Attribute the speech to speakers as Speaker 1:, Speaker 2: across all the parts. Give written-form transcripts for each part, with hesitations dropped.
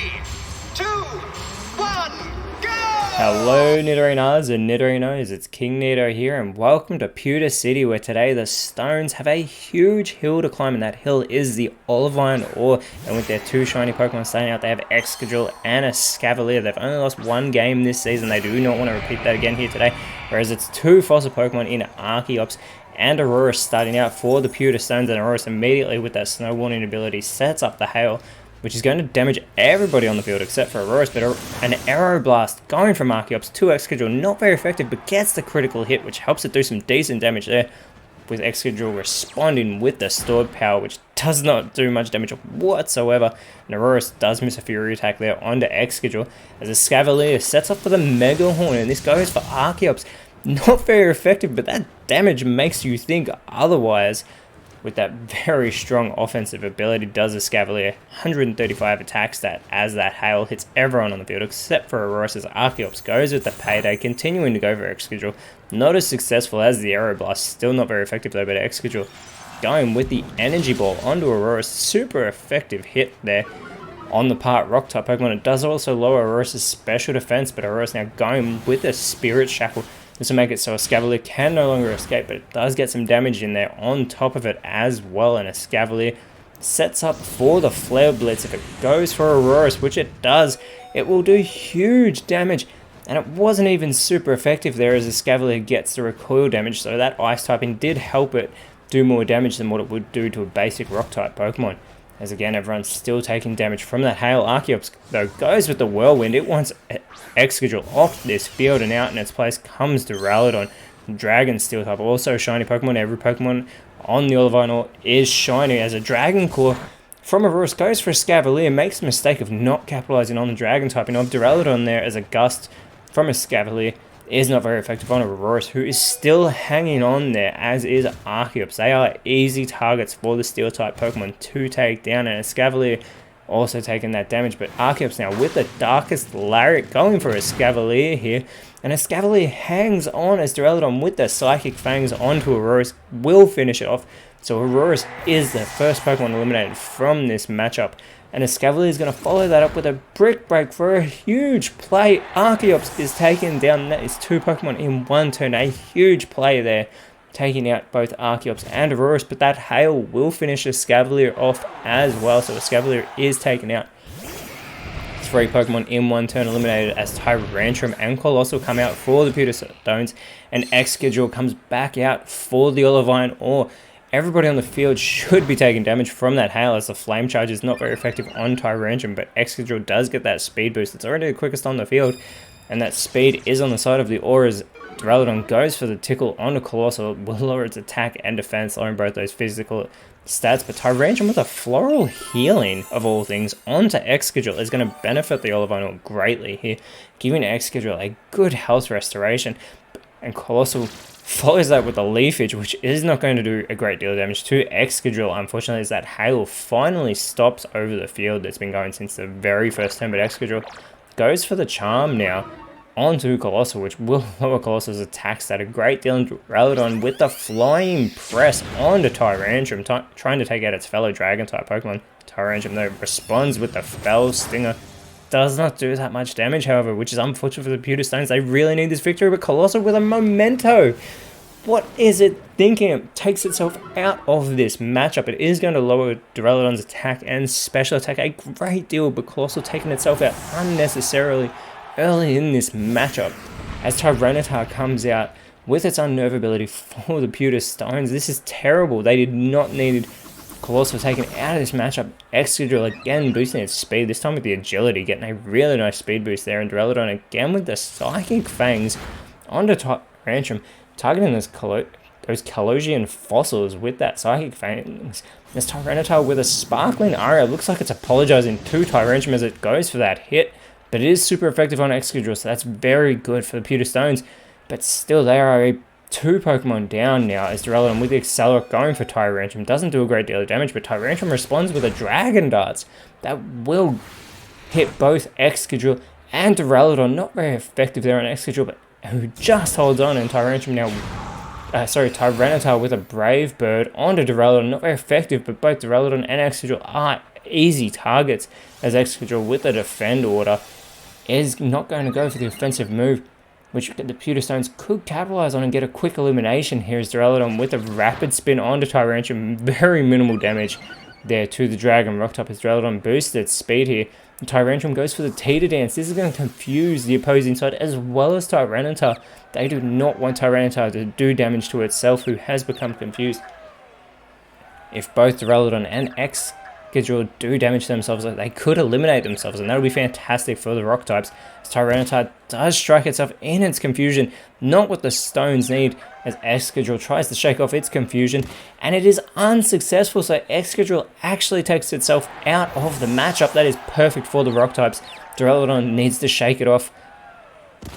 Speaker 1: 2, 1, go!
Speaker 2: Hello Nidorinas and Nidorinos, it's KingNido here and welcome to Pewter City, where today the Stones have a huge hill to climb, and that hill is the Olivine Ore. And with their two shiny Pokemon starting out, they have Excadrill and a Scavalier. They've only lost one game this season. They do not want to repeat that again here today, whereas it's two fossil Pokemon in Archeops and Aurorus starting out for the Pewter Stones, and Aurorus immediately with that Snow Warning ability sets up the Hail, which is going to damage everybody on the field except for Aurorus. But an Aeroblast going from Archeops to Excadrill, not very effective, but gets the critical hit, which helps it do some decent damage there, with Excadrill responding with the Stored Power, which does not do much damage whatsoever. And Aurorus does miss a Fury attack there onto Excadrill, as a Scavalier sets up for the Mega Horn, and this goes for Archeops. Not very effective, but that damage makes you think otherwise. With that very strong offensive ability, does a Scavalier 135 attack stat as that Hail hits everyone on the field except for Aurorus, as Archeops goes with the Payday, continuing to go for Excadrill. Not as successful as the Aeroblast, still not very effective though, but Excadrill going with the Energy Ball onto Aurorus. Super effective hit there on the part Rock type Pokemon. It does also lower Aurorus' special defense, but Aurorus now going with a Spirit Shackle. This will make it so a Scavalier can no longer escape, but it does get some damage in there on top of it as well, and a Scavalier sets up for the Flare Blitz. If it goes for Aurorus, which it does, it will do huge damage, and it wasn't even super effective there as the Scavalier gets the recoil damage, so that Ice typing did help it do more damage than what it would do to a basic Rock type Pokemon. As again, everyone's still taking damage from that Hail. Archeops, though, goes with the Whirlwind. It wants Excadrill off this field, and out in its place comes Duraludon. Dragon Steel type, also shiny Pokemon. Every Pokemon on the Olivine Ore is shiny, as a Dragon Claw from Aurorus goes for a Scavalier. Makes the mistake of not capitalizing on the Dragon typing of Duraludon there, as a Gust from a Scavalier is not very effective on Aurorus, who is still hanging on there, as is Archeops. They are easy targets for the Steel type Pokemon to take down, and a Scavalier also taking that damage. But Archeops now with the Darkest Lariat going for a Scavalier here, and a Scavalier hangs on as Duraludon with the Psychic Fangs onto Aurorus will finish it off. So Aurorus is the first Pokemon eliminated from this matchup, and a Scavalier is going to follow that up with a Brick Break for a huge play. Archeops is taken down. That is two Pokemon in one turn. A huge play there, taking out both Archeops and Aurorus, but that Hail will finish a Scavalier off as well, so a Scavalier is taken out. Three Pokemon in one turn eliminated, as Tyrantrum and Colossal come out for the Pewter Stones, and Excadrill comes back out for the Olivine Ore. Everybody on the field should be taking damage from that Hail, as the Flame Charge is not very effective on Tyrantrum, but Excadrill does get that speed boost. It's already the quickest on the field, and that speed is on the side of the Ore, as Duraludon goes for the Tickle onto Colossal. Will lower its attack and defense, lowering both those physical stats, but Tyrantrum with a Floral Healing, of all things, onto Excadrill is going to benefit the Olivine Ore greatly here, giving Excadrill a good health restoration, and Colossal follows that with a Leafage, which is not going to do a great deal of damage to Excadrill, unfortunately, as that Hail finally stops over the field that's been going since the very first turn. But Excadrill goes for the Charm now onto Colossal, which will lower Colossal's attack stat a great deal, and Duraludon with the Flying Press onto Tyrantrum, trying to take out its fellow Dragon-type Pokemon. Tyrantrum, though, responds with the Fell Stinger. Does not do that much damage, however, which is unfortunate for the Pewter Stones. They really need this victory, but Colossal with a Memento. What is it thinking? It takes itself out of this matchup. It is going to lower Duraludon's attack and special attack a great deal, but Colossal taking itself out unnecessarily early in this matchup, as Tyranitar comes out with its Unnerve ability for the Pewter Stones. This is terrible. They did not need Colossal taken out of this matchup. Excadrill again boosting its speed, this time with the Agility, getting a really nice speed boost there, and Duraludon again with the Psychic Fangs onto Tyrantrum, targeting those Kalosian fossils with that Psychic Fangs. This Tyranitar with a Sparkling Aria looks like it's apologizing to Tyrantrum as it goes for that hit, but it is super effective on Excadrill, so that's very good for the Pewter Stones. But still, they are a two Pokemon down now, as Duraludon with the Accelerate going for Tyrantrum doesn't do a great deal of damage, but Tyrantrum responds with a Dragon Darts that will hit both Excadrill and Duraludon. Not very effective there on Excadrill, but who just holds on, and Tyrantrum now Tyranitar with a Brave Bird onto Duraludon. Not very effective, but both Duraludon and Excadrill are easy targets, as Excadrill with the defend order is not going to go for the offensive move, which the Pewter Stones could capitalize on and get a quick elimination. Here's Duraludon with a rapid spin onto Tyrantrum. Very minimal damage there to the Dragon. Rock Top as Duraludon boosted speed here. Tyrantrum goes for the Teeter Dance. This is going to confuse the opposing side as well as Tyranitar. They do not want Tyranitar to do damage to itself, who has become confused. If both Duraludon and Excadrill do damage to themselves, they could eliminate themselves, and that would be fantastic for the Rock types. As Tyranitar does strike itself in its confusion, not what the Stones need, as Excadrill tries to shake off its confusion, and it is unsuccessful, so Excadrill actually takes itself out of the matchup. That is perfect for the Rock types. Duraludon needs to shake it off,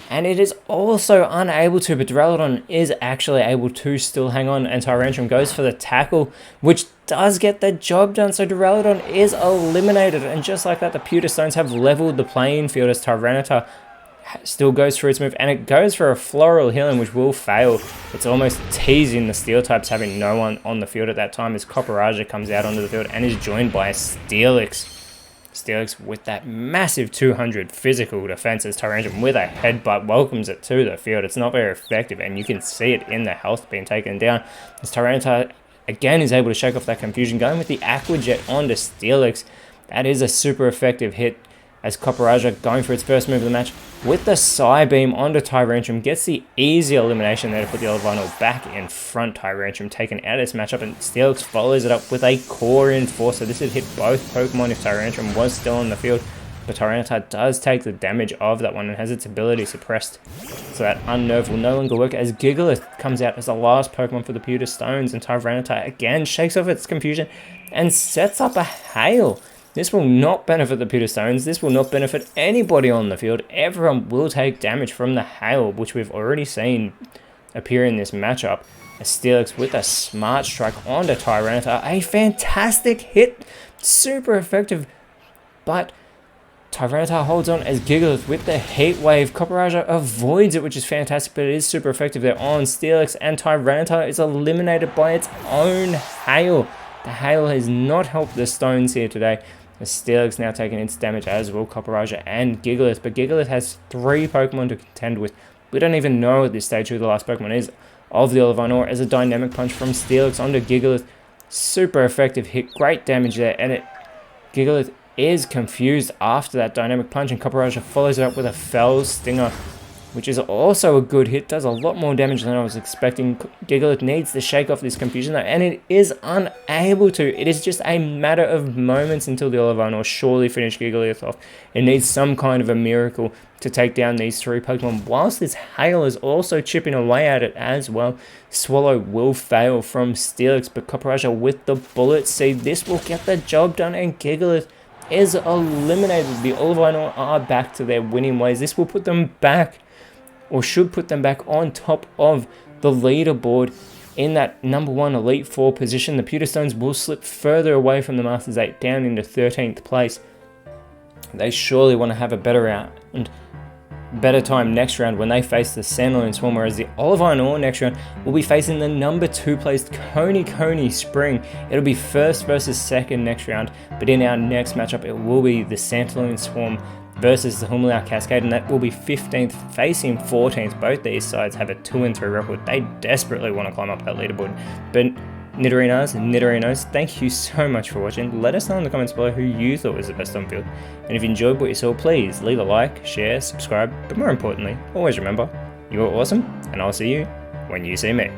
Speaker 2: and it is also unable to, but Duraludon is actually able to still hang on, and Tyrantrum goes for the tackle, which does get the job done, so Duraludon is eliminated, and just like that, the Pewter Stones have leveled the playing field as Tyranitar still goes for its move, and it goes for a Floral Healing, which will fail. It's almost teasing the Steel types having no one on the field at that time, as Copperaja comes out onto the field and is joined by Steelix. Steelix with that massive 200 physical defense, as Tyrantrum with a headbutt welcomes it to the field. It's not very effective, and you can see it in the health being taken down, as Tyranitar again is able to shake off that confusion, going with the Aqua Jet onto Steelix. That is a super effective hit, as Copperaja going for its first move of the match with the Psybeam onto Tyrantrum gets the easy elimination there to put the Olivino back in front. Tyrantrum taken out of this matchup, and Steelix follows it up with a Core Enforcer. This would hit both Pokemon if Tyrantrum was still on the field, but Tyranitar does take the damage of that one and has its ability suppressed, so that Unnerve will no longer work, as Gigalith comes out as the last Pokemon for the Pewter Stones, and Tyranitar again shakes off its confusion and sets up a Hail. This will not benefit the Pewter Stones. This will not benefit anybody on the field. Everyone will take damage from the Hail, which we've already seen appear in this matchup. As Steelix with a Smart Strike onto Tyranitar. A fantastic hit. Super effective. But Tyranitar holds on as Gigalith with the Heat Wave. Copperaja avoids it, which is fantastic, but it is super effective there on Steelix. And Tyranitar is eliminated by its own Hail. The Hail has not helped the Stones here today, as Steelix now taking its damage, as will Copperaja and Gigalith. But Gigalith has 3 Pokemon to contend with. We don't even know at this stage who the last Pokemon is of the Olivino, as a Dynamic Punch from Steelix onto Gigalith. Super effective hit, great damage there, and Gigalith is confused after that Dynamic Punch, and Copperaja follows it up with a Fell Stinger, which is also a good hit. Does a lot more damage than I was expecting. Gigalith needs to shake off this confusion though, and it is unable to. It is just a matter of moments until the Olivino surely finish Gigalith off. It needs some kind of a miracle to take down these 3 Pokemon, whilst this Hail is also chipping away at it as well. Swallow will fail from Steelix, but Copperaja with the Bullet Seed. This will get the job done, and Gigalith is eliminated. The Olivino are back to their winning ways. This will put them back, or should put them back on top of the leaderboard in that number 1 Elite 4 position. The Pewter Stones will slip further away from the Masters 8 down into 13th place. They surely want to have a better time next round when they face the Sandalwood Swarm, whereas the Olivino next round will be facing the number 2 placed Coney Spring. It'll be first versus second next round, but in our next matchup it will be the Sandalwood Swarm versus the Humilau Cascade, and that will be 15th facing 14th. Both these sides have a 2-3 record. They desperately want to climb up that leaderboard. But Nidorinos, thank you so much for watching. Let us know in the comments below who you thought was the best on field. And if you enjoyed what you saw, please leave a like, share, subscribe, but more importantly, always remember, you are awesome, and I'll see you when you see me.